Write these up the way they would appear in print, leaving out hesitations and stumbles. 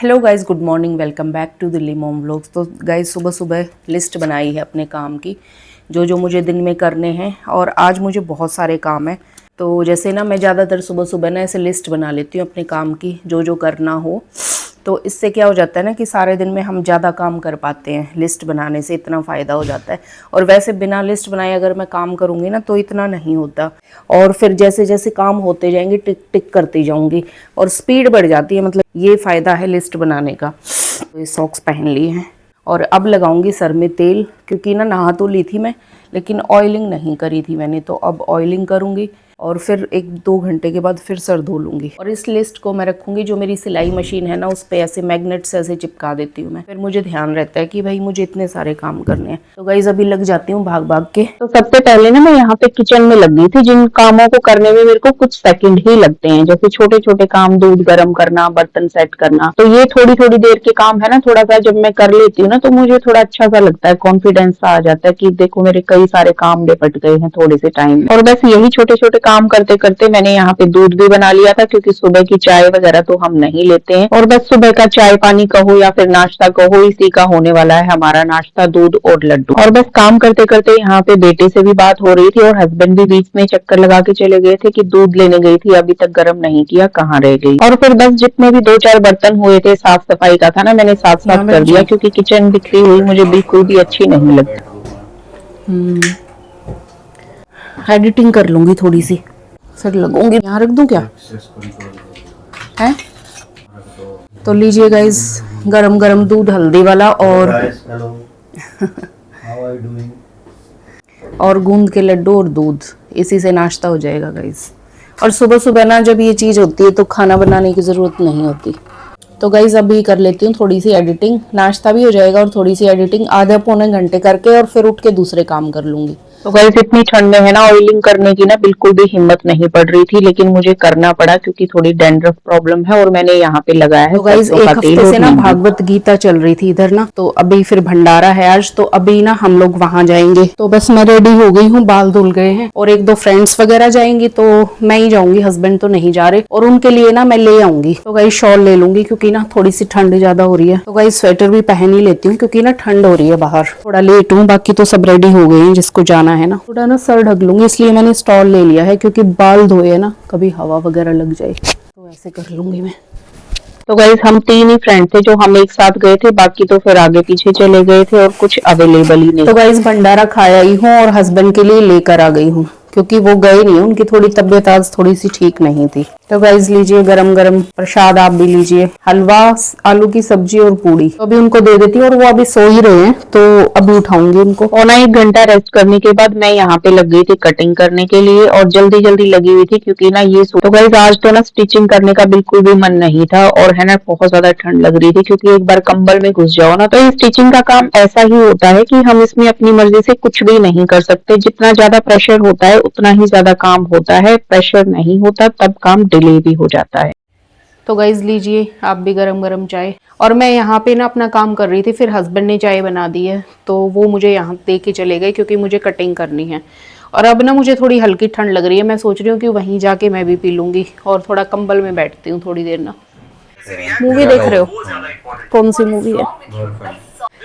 Hello guys, good morning, welcome back to Delhi mom vlogs. तो guys सुबह सुबह list बनाई है अपने काम की, जो जो मुझे दिन में करने हैं। और आज मुझे बहुत सारे काम हैं। तो जैसे ना मैं ज़्यादातर सुबह सुबह ना ऐसे लिस्ट बना लेती हूँ अपने काम की, जो जो करना हो। तो इससे क्या हो जाता है ना कि सारे दिन में हम ज़्यादा काम कर पाते हैं। लिस्ट बनाने से इतना फ़ायदा हो जाता है। और वैसे बिना लिस्ट बनाए अगर मैं काम करूँगी ना तो इतना नहीं होता। और फिर जैसे जैसे काम होते जाएंगे टिक टिक करती जाऊँगी और स्पीड बढ़ जाती है। मतलब ये फ़ायदा है लिस्ट बनाने का। तो ये सॉक्स पहन लिए हैं और अब लगाऊंगी सर में तेल, क्योंकि ना नहा तो ली थी मैं, लेकिन ऑयलिंग नहीं करी थी मैंने। तो अब ऑयलिंग करूँगी और फिर 1-2 घंटे के बाद फिर सर धो लूँगी। और इस लिस्ट को मैं रखूँगी, जो मेरी सिलाई मशीन है ना उस पर ऐसे मैग्नेट से ऐसे चिपका देती हूँ मैं। फिर मुझे ध्यान रहता है कि भाई मुझे इतने सारे काम करने हैं। तो गाइस अभी लग जाती हूँ भाग भाग के। तो सबसे पहले ना मैं यहाँ पे किचन में लग गई थी, जिन कामों को करने में मेरे को कुछ सेकंड ही लगते हैं, जैसे छोटे छोटे काम, दूध गर्म करना, बर्तन सेट करना। तो ये थोड़ी थोड़ी देर के काम है ना, थोड़ा सा जब मैं कर लेती हूँ ना तो मुझे थोड़ा अच्छा सा लगता है, कॉन्फिडेंस सा आ जाता है कि देखो मेरे कई सारे काम निपट गए हैं थोड़े से टाइम में। और बस यही छोटे छोटे काम करते करते मैंने यहाँ पे दूध भी बना लिया था, क्योंकि सुबह की चाय वगैरह तो हम नहीं लेते हैं। और बस सुबह का चाय पानी कहो या फिर नाश्ता कहो, इसी का होने वाला है हमारा नाश्ता, दूध और लड्डू। और बस काम करते करते यहाँ पे बेटे से भी बात हो रही थी और हस्बैंड भी बीच में चक्कर लगा के चले गए थे कि दूध लेने गई थी, अभी तक गर्म नहीं किया, कहाँ रह गई। और फिर बस जितने भी 2-4 बर्तन हुए थे, साफ सफाई का था ना, मैंने साथ साथ कर दिया, क्योंकि किचन बिखरी हुई मुझे बिल्कुल भी अच्छी नहीं लगती। एडिटिंग कर लूँगी थोड़ी सी, फिर लगूंगी। यहाँ रख दूँ क्या है? तो लीजिए गाइस, गरम गरम दूध हल्दी वाला और गूंद के लड्डू और दूध, इसी से नाश्ता हो जाएगा गाइस। और सुबह सुबह ना जब ये चीज़ होती है तो खाना बनाने की ज़रूरत नहीं होती। तो गाइस अभी कर लेती हूँ थोड़ी सी एडिटिंग, नाश्ता भी हो जाएगा और थोड़ी सी एडिटिंग आधे पौने घंटे करके, और फिर उठ के दूसरे काम कर लूँगी। तो गाइस इतनी ठंड में है ना, ऑयलिंग करने की ना बिल्कुल भी हिम्मत नहीं पड़ रही थी, लेकिन मुझे करना पड़ा क्योंकि थोड़ी डैंड्रफ प्रॉब्लम है। और मैंने यहाँ पे लगाया है तो गाइस एक हफ्ते से ना भागवत गीता चल रही थी इधर ना, तो अभी फिर भंडारा है आज, तो अभी ना हम लोग वहां जाएंगे। तो बस मैं रेडी हो गई हूँ, बाल धुल गए हैं, और 1-2 फ्रेंड्स वगैरह जाएंगी, तो मैं ही जाऊंगी, हस्बैंड तो नहीं जा रहे। और उनके लिए ना मैं ले आऊंगी, तो गाइस शॉल ले लूंगी, क्योंकि ना थोड़ी सी ठंड ज्यादा हो रही है। तो गाइस स्वेटर भी पहन ही लेती हूँ, क्योंकि ना ठंड हो रही है बाहर। थोड़ा लेट हूँ, बाकी तो सब रेडी हो गए हैं जिसको जाना है ना। थोड़ा ना सर ढक लूंगी, इसलिए मैंने स्टॉल ले लिया है, क्योंकि बाल धोए ना कभी हवा वगैरह लग जाए, तो ऐसे कर लूंगी मैं। तो गाइस हम 3 ही फ्रेंड थे जो हम एक साथ गए थे, बाकी तो फिर आगे पीछे चले गए थे और कुछ अवेलेबल ही नहीं। तो गाइस भंडारा खाया ही हूँ और हस्बैंड के लिए लेकर आ गई हूँ, क्योंकि वो गए नहीं, उनकी थोड़ी तबीयत आज थोड़ी सी ठीक नहीं थी। तो गाइस लीजिए गरम गरम प्रसाद, आप भी लीजिए, हलवा, आलू की सब्जी और पूड़ी। तो अभी उनको दे देती हूँ, और वो अभी सो ही रहे हैं, तो अभी उठाऊंगी उनको। पौना 1 घंटा रेस्ट करने के बाद मैं यहाँ पे लग गई थी कटिंग करने के लिए, और जल्दी जल्दी लगी हुई थी, क्योंकि ना ये तो गाइस आज तो ना स्टिचिंग करने का बिल्कुल भी मन नहीं था, और है ना बहुत ज्यादा ठंड लग रही थी, क्योंकि एक बार कंबल में घुस जाओ ना, तो ये स्टिचिंग का काम ऐसा ही होता है कि हम इसमें अपनी मर्जी से कुछ भी नहीं कर सकते। जितना ज्यादा प्रेशर होता है उतना ही ज्यादा काम होता है, प्रेशर नहीं होता तब काम डिले भी हो जाता है। तो गाइस लीजिए आप भी गरम गरम चाय। और मैं यहाँ पे ना अपना काम कर रही थी, फिर हस्बैंड ने चाय बना दी है, तो वो मुझे यहाँ दे के चले गए, क्योंकि मुझे कटिंग करनी है। और अब ना मुझे थोड़ी हल्की ठंड लग रही है, मैं सोच रही हूँ कि वहीं जाके मैं भी पी लूँगी, और थोड़ा कंबल में बैठती हूँ थोड़ी देर ना। मूवी देख रहे हो? कौन सी मूवी है?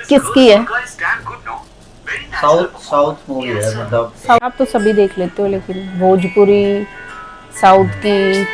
किसकी है? साउथ मूवी है, मतलब आप तो सभी देख लेते हो, लेकिन भोजपुरी साउथ की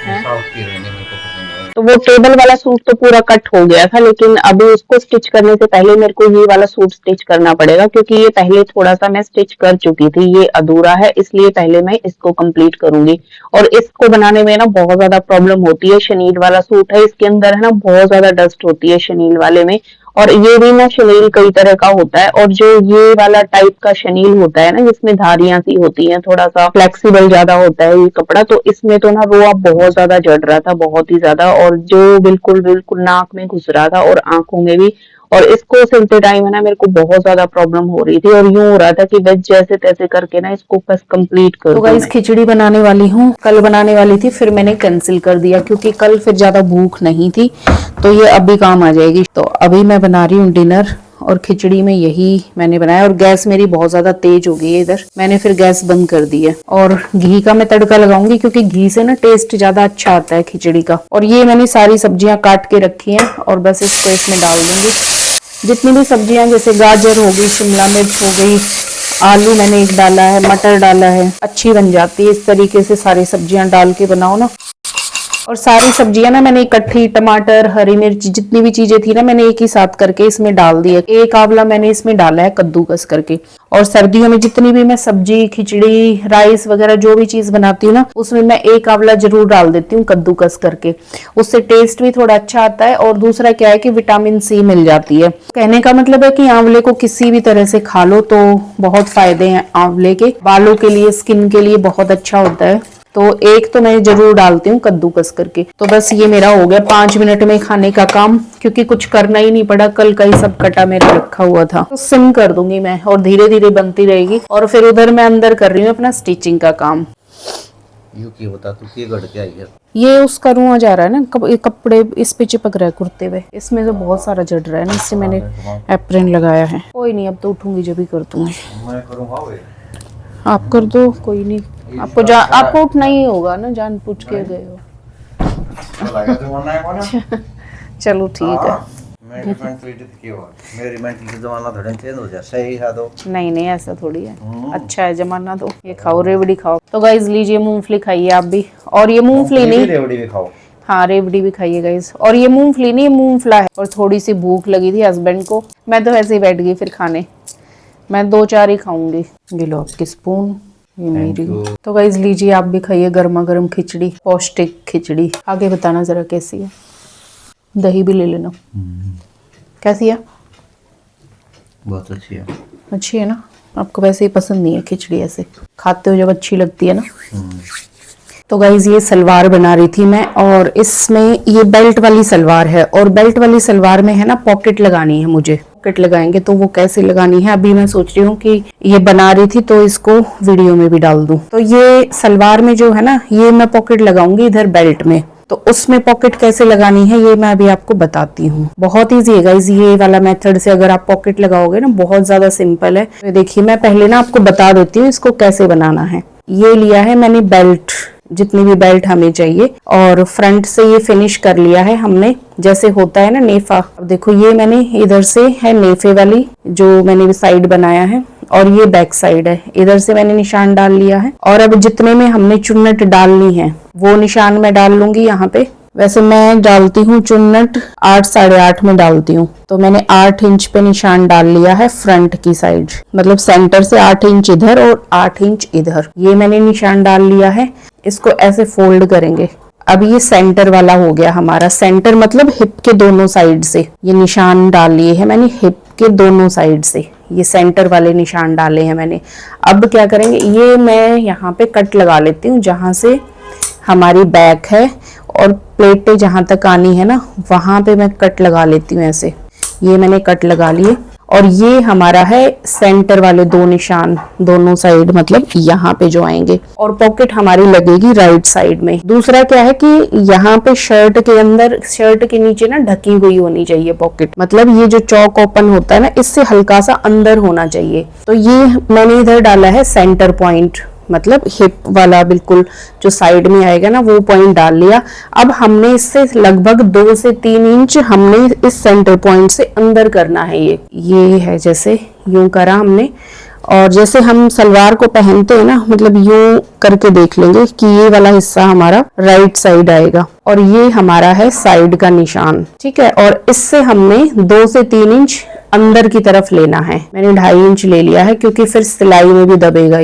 साउथ की रहने मेरे को पसंद है। तो वो टेबल वाला सूट तो पूरा कट हो गया था, लेकिन अभी उसको स्टिच करने से पहले मेरे को ये वाला सूट स्टिच करना पड़ेगा, क्योंकि ये पहले थोड़ा सा मैं स्टिच कर चुकी थी, ये अधूरा है, इसलिए पहले मैं इसको कंप्लीट करूंगी। और इसको बनाने में ना बहुत ज्यादा प्रॉब्लम होती है। शनील वाला सूट है, इसके अंदर है ना बहुत ज्यादा डस्ट होती है शनील वाले में, और ये भी ना शनील कई तरह का होता है। और जो ये वाला टाइप का शनील होता है ना, जिसमें धारियां सी होती हैं, थोड़ा सा फ्लेक्सिबल ज्यादा होता है ये कपड़ा, तो इसमें तो ना रोआ बहुत ज्यादा जड़ रहा था, बहुत ही ज्यादा, और जो बिल्कुल बिल्कुल नाक में घुस रहा था और आंखों में भी। और इसको सिलते टाइम है ना मेरे को बहुत ज्यादा प्रॉब्लम हो रही थी, और यूं हो रहा था कि बस जैसे तैसे करके ना इसको बस कंप्लीट कर। तो गाइस खिचड़ी बनाने वाली हूँ, कल बनाने वाली थी, फिर मैंने कैंसिल कर दिया, क्योंकि कल फिर ज्यादा भूख नहीं थी, तो ये अभी काम आ जाएगी। तो अभी मैं बना रही हूँ डिनर, और खिचड़ी में यही मैंने बनाया। और गैस मेरी बहुत ज्यादा तेज हो गई है इधर, मैंने फिर गैस बंद कर दी है। और घी का मैं तड़का लगाऊंगी क्योंकि घी से ना टेस्ट ज्यादा अच्छा आता है खिचड़ी का। और ये मैंने सारी सब्जियां काट के रखी हैं और बस इसको इसमें डाल दूंगी। जितनी भी सब्जियां, जैसे गाजर हो गई, शिमला मिर्च हो गई, आलू मैंने एक डाला है, मटर डाला है, अच्छी बन जाती है। इस तरीके से सारी सब्जियां डाल के बनाओ ना। और सारी सब्जियां ना मैंने इकट्ठी, टमाटर, हरी मिर्च, जितनी भी चीजें थी ना मैंने एक ही साथ करके इसमें डाल दी है। एक आंवला मैंने इसमें डाला है कद्दूकस करके। और सर्दियों में जितनी भी मैं सब्जी, खिचड़ी, राइस वगैरह जो भी चीज बनाती हूँ ना, उसमें मैं एक आंवला जरूर डाल देती हूँ कद्दूकस करके। उससे टेस्ट भी थोड़ा अच्छा आता है और दूसरा क्या है कि विटामिन सी मिल जाती है। कहने का मतलब है कि आंवले को किसी भी तरह से खा लो तो बहुत फायदे हैं आंवले के। बालों के लिए, स्किन के लिए बहुत अच्छा होता है। तो एक तो मैं जरूर डालती हूँ कद्दूकस करके। तो बस ये मेरा हो गया 5 मिनट में खाने का काम, क्योंकि कुछ करना ही नहीं पड़ा, कल का ही सब कटा मेरा रखा हुआ था। तो सिम कर दूंगी मैं और धीरे धीरे बनती रहेगी। और फिर उधर मैं अंदर कर रही हूँ अपना स्टिचिंग का काम। यू की बता तू की गड़ के आई है? ये उसका रुआ जा रहा है ना, कपड़े इस पे चिपक रहा है कुर्ते पे, इसमें तो बहुत सारा जड़ रहा है ना, इससे मैंने एप्रन लगाया है। कोई नहीं, अब तो उठूंगी जब भी कर दूंगी। मैं करूंगा वे। आप कर दो, कोई नहीं। आपको उठना ही होगा ना, जान पूछ के गए हो। लगा तो वरना है कौन? चलो ठीक है। मेरी मेंटल जमाना थोड़ा चेंज हो जाए, सही है तो। नहीं ऐसा थोड़ी है, अच्छा है जमाना। तो ये खाओ, रेवड़ी खाओ। तो गाइस लीजिए, मूंगफली खाइए आप भी। और ये मूंगफली नहीं, रेवड़ी भी खाओ। हाँ रेवड़ी भी खाइए गाइस। और ये मूंगफली नहीं, मूंगफला है। और थोड़ी सी भूख लगी थी हस्बैंड को, मैं तो ऐसे ही बैठ गई फिर खाने। मैं 2-4 ही खाऊंगी। ये लो आपकी स्पून, ये मेरी। तो गाइस लीजिए, आप भी खाइए गर्मा गर्म खिचड़ी, पौष्टिक खिचड़ी। आगे बताना जरा कैसी है। दही भी ले लेना। कैसी है? बहुत अच्छी है। अच्छी है ना? आपको वैसे ही पसंद नहीं है खिचड़ी, ऐसे खाते हो जब अच्छी लगती है ना। तो गाइज ये सलवार बना रही थी मैं, और इसमें ये बेल्ट वाली सलवार है। और बेल्ट वाली सलवार में है ना पॉकेट लगानी है मुझे। पॉकेट लगाएंगे तो वो कैसे लगानी है अभी मैं सोच रही हूँ कि ये बना रही थी तो इसको वीडियो में भी डाल दूं। तो ये सलवार में जो है ना, ये मैं पॉकेट लगाऊंगी इधर बेल्ट में। तो उसमें पॉकेट कैसे लगानी है ये मैं अभी आपको बताती हूँ। बहुत ईजी है गाइज, ये वाला मेथड से अगर आप पॉकेट लगाओगे ना, बहुत ज्यादा सिंपल है। तो देखिए, मैं पहले ना आपको बता देती हूँ इसको कैसे बनाना है। ये लिया है मैंने बेल्ट, जितनी भी बेल्ट हमें चाहिए, और फ्रंट से ये फिनिश कर लिया है हमने, जैसे होता है ना नेफा। अब देखो, ये मैंने इधर से है नेफे वाली जो मैंने साइड बनाया है, और ये बैक साइड है, इधर से मैंने निशान डाल लिया है। और अब जितने में हमने चुन्नट डालनी है वो निशान में डाल लूंगी यहाँ पे। वैसे मैं डालती हूँ चुन्नट 8 साढ़े 8 में डालती हूँ। तो मैंने 8 इंच पे निशान डाल लिया है फ्रंट की साइड, मतलब सेंटर से 8 इंच इधर और 8 इंच इधर, ये मैंने निशान डाल लिया है। इसको ऐसे फोल्ड करेंगे। अब ये सेंटर वाला हो गया हमारा। सेंटर मतलब हिप के दोनों साइड से ये निशान डाल लिए हैं मैंने, हिप के दोनों साइड से ये सेंटर वाले निशान डाले हैं मैंने। अब क्या करेंगे, ये मैं यहाँ पे कट लगा लेती हूँ जहां से हमारी बैक है, और प्लेटें जहां तक आनी है ना वहां पे मैं कट लगा लेती हूँ ऐसे। ये मैंने कट लगा लिए, और ये हमारा है सेंटर वाले 2 निशान दोनों साइड, मतलब यहाँ पे जो आएंगे। और पॉकेट हमारी लगेगी राइट साइड में। दूसरा क्या है कि यहाँ पे शर्ट के अंदर, शर्ट के नीचे ना ढकी हुई होनी चाहिए पॉकेट, मतलब ये जो चौक ओपन होता है ना, इससे हल्का सा अंदर होना चाहिए। तो ये मैंने इधर डाला है सेंटर पॉइंट, मतलब हिप वाला बिल्कुल जो साइड में आएगा ना वो पॉइंट डाल लिया। अब हमने इससे लगभग 2 से 3 इंच हमने इस सेंटर पॉइंट से अंदर करना है। ये है, जैसे यूं करा हमने। और जैसे हम सलवार को पहनते हैं ना, मतलब यूं करके देख लेंगे कि ये वाला हिस्सा हमारा राइट साइड आएगा, और ये हमारा है साइड का निशान, ठीक है। और इससे हमने 2 से 3 इंच अंदर की तरफ लेना है। मैंने 2.5 इंच ले लिया है क्योंकि फिर सिलाई में भी दबेगा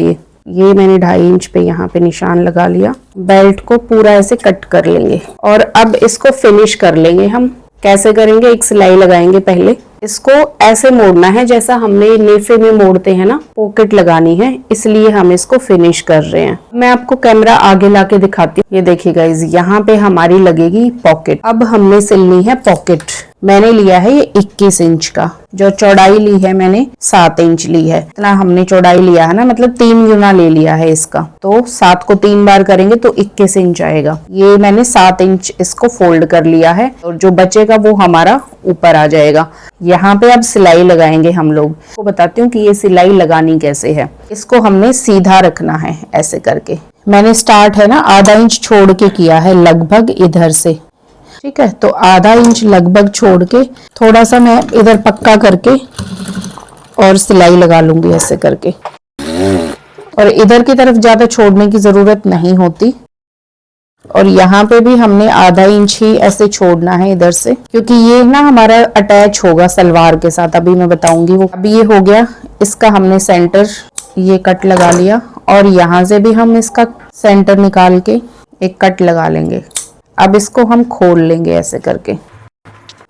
ये मैंने 2.5 इंच पे यहाँ पे निशान लगा लिया। बेल्ट को पूरा ऐसे कट कर लेंगे, और अब इसको फिनिश कर लेंगे हम। कैसे करेंगे, एक सिलाई लगाएंगे पहले। इसको ऐसे मोड़ना है जैसा हमने नेफे में मोड़ते हैं ना, पॉकेट लगानी है, इसलिए हम इसको फिनिश कर रहे हैं। मैं आपको कैमरा आगे लाके दिखाती हूँ। ये देखिए गाइज, यहाँ पे हमारी लगेगी पॉकेट। अब हमने सिलनी है पॉकेट। मैंने लिया है ये 21 इंच का, जो चौड़ाई ली है मैंने 7 इंच ली है। इतना हमने चौड़ाई लिया है ना, मतलब 3 गुना ले लिया है इसका, तो 7 को 3 बार करेंगे तो 21 इंच आएगा। ये मैंने 7 इंच इसको फोल्ड कर लिया है और जो बचेगा वो हमारा ऊपर आ जाएगा। यहाँ पे अब सिलाई लगाएंगे हम लोग। आपको बताती हूँ कि ये सिलाई लगानी कैसे है। इसको हमने सीधा रखना है ऐसे करके। मैंने स्टार्ट है ना आधा इंच छोड़ के किया है लगभग इधर से, ठीक है। तो आधा इंच लगभग छोड़ के थोड़ा सा मैं इधर पक्का करके और सिलाई लगा लूंगी ऐसे करके। और इधर की तरफ ज्यादा छोड़ने की जरूरत नहीं होती। और यहाँ पे भी हमने आधा इंच ही ऐसे छोड़ना है इधर से, क्योंकि ये ना हमारा अटैच होगा सलवार के साथ। अभी मैं बताऊंगी वो। अभी ये हो गया, इसका हमने सेंटर ये कट लगा लिया और यहाँ से भी हम इसका सेंटर निकाल के एक कट लगा लेंगे। अब इसको हम खोल लेंगे ऐसे करके।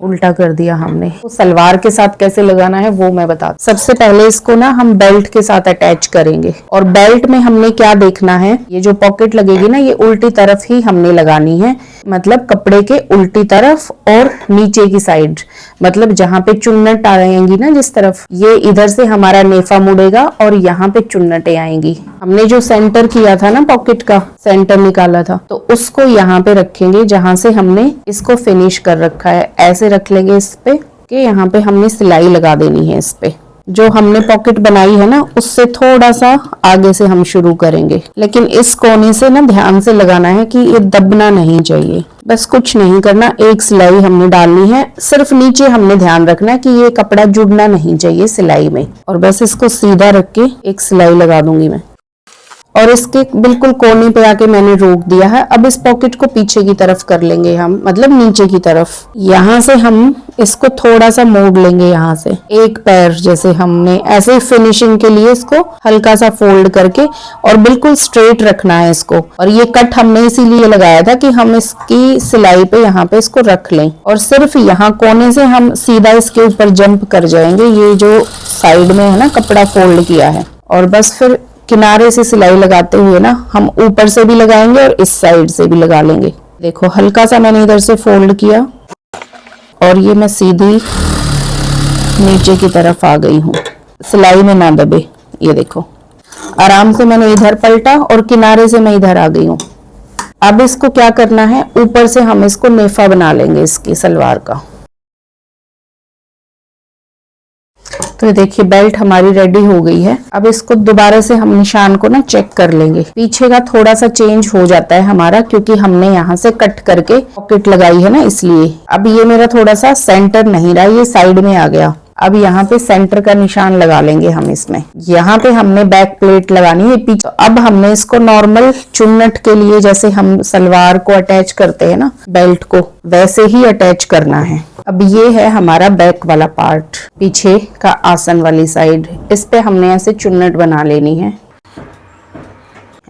उल्टा कर दिया हमने। तो सलवार के साथ कैसे लगाना है वो मैं बता। सबसे पहले इसको ना हम बेल्ट के साथ अटैच करेंगे। और बेल्ट में हमने क्या देखना है, ये जो पॉकेट लगेगी ना ये उल्टी तरफ ही हमने लगानी है, मतलब कपड़े के उल्टी तरफ और नीचे की साइड, मतलब जहाँ पे चुन्नट आएंगी ना जिस तरफ, ये इधर से हमारा नेफा मुड़ेगा और यहाँ पे चुन्नटें आएंगी। हमने जो सेंटर किया था ना, पॉकेट का सेंटर निकाला था, तो उसको यहाँ पे रखेंगे जहां से हमने इसको फिनिश कर रखा है। ऐसे रख लेंगे इस पे कि यहाँ पे हमने सिलाई लगा देनी है इस पे। जो हमने पॉकेट बनाई है ना उससे थोड़ा सा आगे से हम शुरू करेंगे, लेकिन इस कोने से ना ध्यान से लगाना है कि ये दबना नहीं चाहिए। बस कुछ नहीं करना, एक सिलाई हमने डालनी है, सिर्फ नीचे हमने ध्यान रखना है कि ये कपड़ा जुड़ना नहीं चाहिए सिलाई में। और बस इसको सीधा रख के एक सिलाई लगा दूंगी मैं, और इसके बिल्कुल कोने पे आके मैंने रोक दिया है। अब इस पॉकेट को पीछे की तरफ कर लेंगे हम, मतलब नीचे की तरफ। यहाँ से हम इसको थोड़ा सा मोड़ लेंगे, यहाँ से एक पैर जैसे हमने ऐसे फिनिशिंग के लिए इसको हल्का सा फोल्ड करके और बिल्कुल स्ट्रेट रखना है इसको। और ये कट हमने इसीलिए लगाया था कि हम इसकी सिलाई पे यहाँ पे इसको रख लें और सिर्फ यहाँ कोने से हम सीधा इसके ऊपर जंप कर जाएंगे, ये जो साइड में है ना कपड़ा फोल्ड किया है। और बस फिर किनारे से सिलाई लगाते हुए ना हम ऊपर से भी लगाएंगे और इस साइड से भी लगा लेंगे। देखो हल्का सा मैंने इधर से फोल्ड किया और ये मैं सीधी नीचे की तरफ आ गई हूँ, सिलाई में ना दबे। ये देखो आराम से मैंने इधर पलटा और किनारे से मैं इधर आ गई हूँ। अब इसको क्या करना है, ऊपर से हम इसको नेफा बना लेंगे इसकी सलवार का। तो ये देखिए बेल्ट हमारी रेडी हो गई है। अब इसको दोबारा से हम निशान को ना चेक कर लेंगे। पीछे का थोड़ा सा चेंज हो जाता है हमारा, क्योंकि हमने यहाँ से कट करके पॉकेट लगाई है ना, इसलिए। अब ये मेरा थोड़ा सा सेंटर नहीं रहा, ये साइड में आ गया। अब यहाँ पे सेंटर का निशान लगा लेंगे हम इसमें। यहाँ पे हमने बैक प्लेट लगानी है पीछे। अब हमने इसको नॉर्मल चुन्नट के लिए जैसे हम सलवार को अटैच करते हैं ना बेल्ट को, वैसे ही अटैच करना है। अब ये है हमारा बैक वाला पार्ट, पीछे का आसन वाली साइड। इस पे हमने ऐसे चुन्नट बना लेनी है।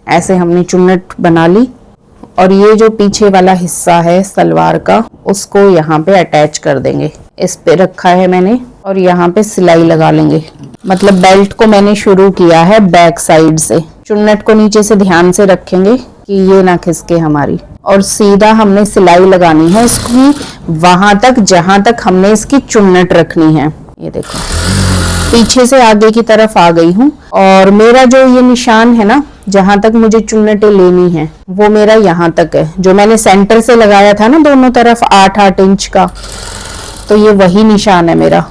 ऐसे हमने चुन्नट बना ली और ये जो पीछे वाला हिस्सा है सलवार का उसको यहाँ पे अटैच कर देंगे। इस पे रखा है मैंने और यहाँ पे सिलाई लगा लेंगे। मतलब बेल्ट को मैंने शुरू किया है बैक साइड से। चुन्नट को नीचे से ध्यान से रखेंगे कि ये ना खिसके हमारी, और सीधा हमने सिलाई लगानी है इसकी वहां तक जहां तक हमने इसकी चुन्नट रखनी है। ये देखो पीछे से आगे की तरफ आ गई हूँ और मेरा जो ये निशान है ना जहां तक मुझे चुन्नटें लेनी है वो मेरा यहाँ तक है। जो मैंने सेंटर से लगाया था ना दोनों तरफ 8-8 इंच का, तो ये वही निशान है मेरा।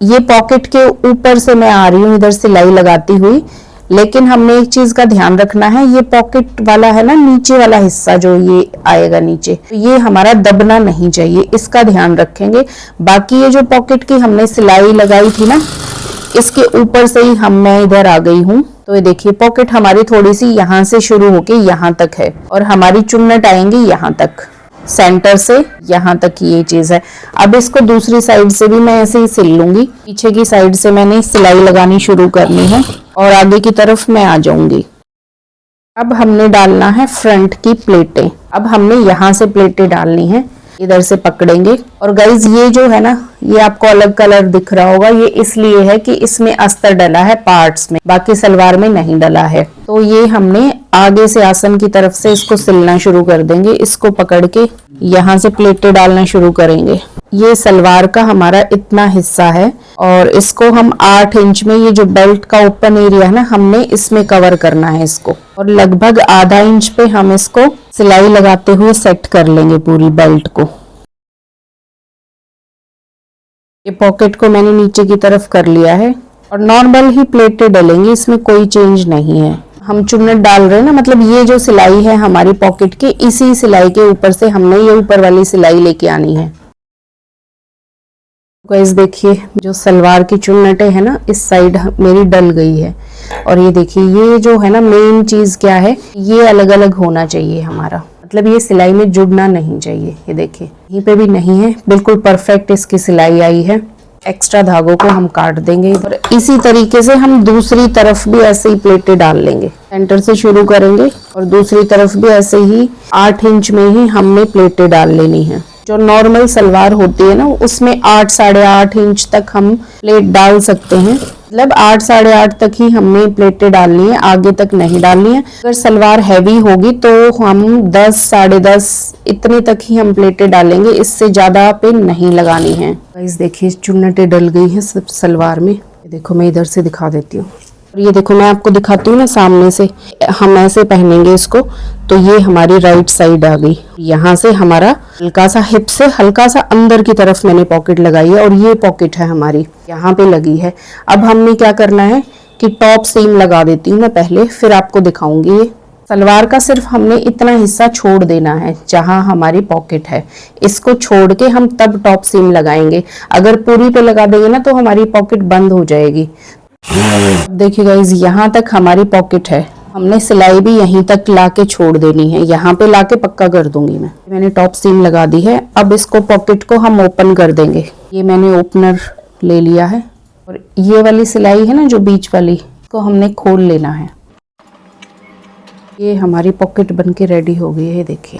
ये पॉकेट के ऊपर से मैं आ रही हूँ इधर सिलाई लगाती हुई, लेकिन हमने एक चीज का ध्यान रखना है, ये पॉकेट वाला है ना नीचे वाला हिस्सा जो ये आएगा नीचे, तो ये हमारा दबना नहीं चाहिए, इसका ध्यान रखेंगे। बाकी ये जो पॉकेट की हमने सिलाई लगाई थी ना इसके ऊपर से ही मैं इधर आ गई हूँ। तो ये देखिए पॉकेट हमारी थोड़ी सी यहाँ से शुरू होके यहाँ तक है और हमारी चुन्नट आएंगी यहाँ तक, सेंटर से यहाँ तक ये चीज है। अब इसको दूसरी साइड से भी मैं ऐसे ही सिल लूंगी। पीछे की साइड से मैंने सिलाई लगानी शुरू करनी है और आगे की तरफ मैं आ जाऊंगी। अब हमने डालना है फ्रंट की प्लेटें। अब हमने यहाँ से प्लेटें डालनी है, इधर से पकड़ेंगे। और गाइज ये जो है ना ये आपको अलग कलर दिख रहा होगा, ये इसलिए है कि इसमें अस्तर डला है पार्ट्स में, बाकी सलवार में नहीं डला है। तो ये हमने आगे से आसन की तरफ से इसको सिलना शुरू कर देंगे। इसको पकड़ के यहाँ से प्लेटें डालना शुरू करेंगे। ये सलवार का हमारा इतना हिस्सा है और इसको हम 8 इंच में, ये जो बेल्ट का ओपन एरिया है ना, हमने इसमें कवर करना है इसको, और लगभग आधा इंच पे हम इसको सिलाई लगाते हुए सेट कर लेंगे पूरी बेल्ट को। ये पॉकेट को मैंने नीचे की तरफ कर लिया है और नॉर्मल ही प्लेटें डलेंगी, इसमें कोई चेंज नहीं है। हम चुन्नट डाल रहे हैं ना, मतलब ये जो सिलाई है हमारी पॉकेट की, इसी सिलाई के ऊपर से हमने ये ऊपर वाली सिलाई लेके आनी है। गाइस देखिए, जो सलवार की चुन्नटें है ना, इस साइड मेरी डल गई है, और ये देखिए ये जो है ना मेन चीज क्या है, ये अलग अलग होना चाहिए हमारा, मतलब ये सिलाई में जुड़ना नहीं चाहिए। ये देखिए यहीं पे भी नहीं है, बिल्कुल परफेक्ट इसकी सिलाई आई है। एक्स्ट्रा धागों को हम काट देंगे और इसी तरीके से हम दूसरी तरफ भी ऐसे ही प्लेटें डाल लेंगे। सेंटर से शुरू करेंगे और दूसरी तरफ भी ऐसे ही 8 इंच में ही हमने प्लेटें डाल लेनी है। जो नॉर्मल सलवार होती है ना, उसमें 8 साढ़े 8 इंच तक हम प्लेट डाल सकते हैं, मतलब 8 साढ़े 8 तक ही हमने प्लेटें डालनी है, आगे तक नहीं डालनी है। अगर सलवार हैवी होगी तो हम 10 साढ़े 10 इतने तक ही हम प्लेटें डालेंगे, इससे ज्यादा पे नहीं लगानी है। गाइस देखिए चुन्नटें डल गई हैं सब सलवार में। ये देखो मैं इधर से दिखा देती हूँ, और ये देखो मैं आपको दिखाती हूँ ना सामने से, हम ऐसे पहनेंगे इसको, तो ये हमारी राइट साइड आ गई। यहाँ से हमारा हल्का सा हिप से हल्का सा अंदर की तरफ मैंने पॉकेट लगाई है, और ये पॉकेट है हमारी यहाँ पे लगी है। अब हमने क्या करना है कि टॉप सीम लगा देती हूँ मैं पहले, फिर आपको दिखाऊंगी। ये सलवार का सिर्फ हमने इतना हिस्सा छोड़ देना है जहां हमारी पॉकेट है, इसको छोड़ के हम तब टॉप सीम लगाएंगे। अगर पूरी पे लगा देंगे ना तो हमारी पॉकेट बंद हो जाएगी। देखिए गाइस, यहाँ तक हमारी पॉकेट है, हमने सिलाई भी यहीं तक लाके छोड़ देनी है, यहाँ पे लाके पक्का कर दूंगी मैं। मैंने टॉप सीम लगा दी है, अब इसको पॉकेट को हम ओपन कर देंगे। ये मैंने ओपनर ले लिया है, और ये वाली सिलाई है ना जो बीच वाली, इसको हमने खोल लेना है। ये हमारी पॉकेट बनके रेडी हो गई है। देखिए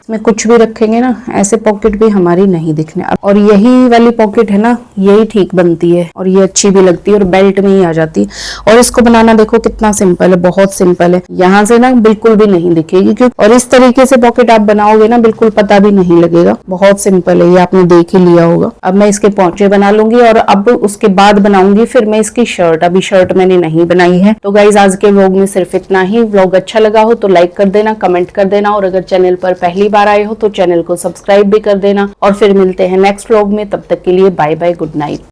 इसमें कुछ भी रखेंगे ना, ऐसे पॉकेट भी हमारी नहीं दिखने, और यही वाली पॉकेट है ना, यही ठीक बनती है और ये अच्छी भी लगती है और बेल्ट में ही आ जाती है। और इसको बनाना देखो कितना सिंपल है, बहुत सिंपल है, यहाँ से ना बिल्कुल भी नहीं दिखेगी क्योंकि, और इस तरीके से पॉकेट आप बनाओगे ना बिल्कुल पता भी नहीं लगेगा, बहुत सिंपल है, ये आपने देख ही लिया होगा। अब मैं इसके पोंचे बना लूंगी और अब उसके बाद बनाऊंगी फिर मैं इसकी शर्ट। अभी शर्ट मैंने नहीं बनाई है। तो गाइज आज के व्लॉग में सिर्फ इतना ही। व्लॉग अच्छा लगा हो तो लाइक कर देना, कमेंट कर देना, और अगर चैनल पर पहली बार आए हो तो चैनल को सब्सक्राइब भी कर देना। और फिर मिलते हैं नेक्स्ट व्लॉग में, तब तक के लिए बाय बाय, गुड नाइट।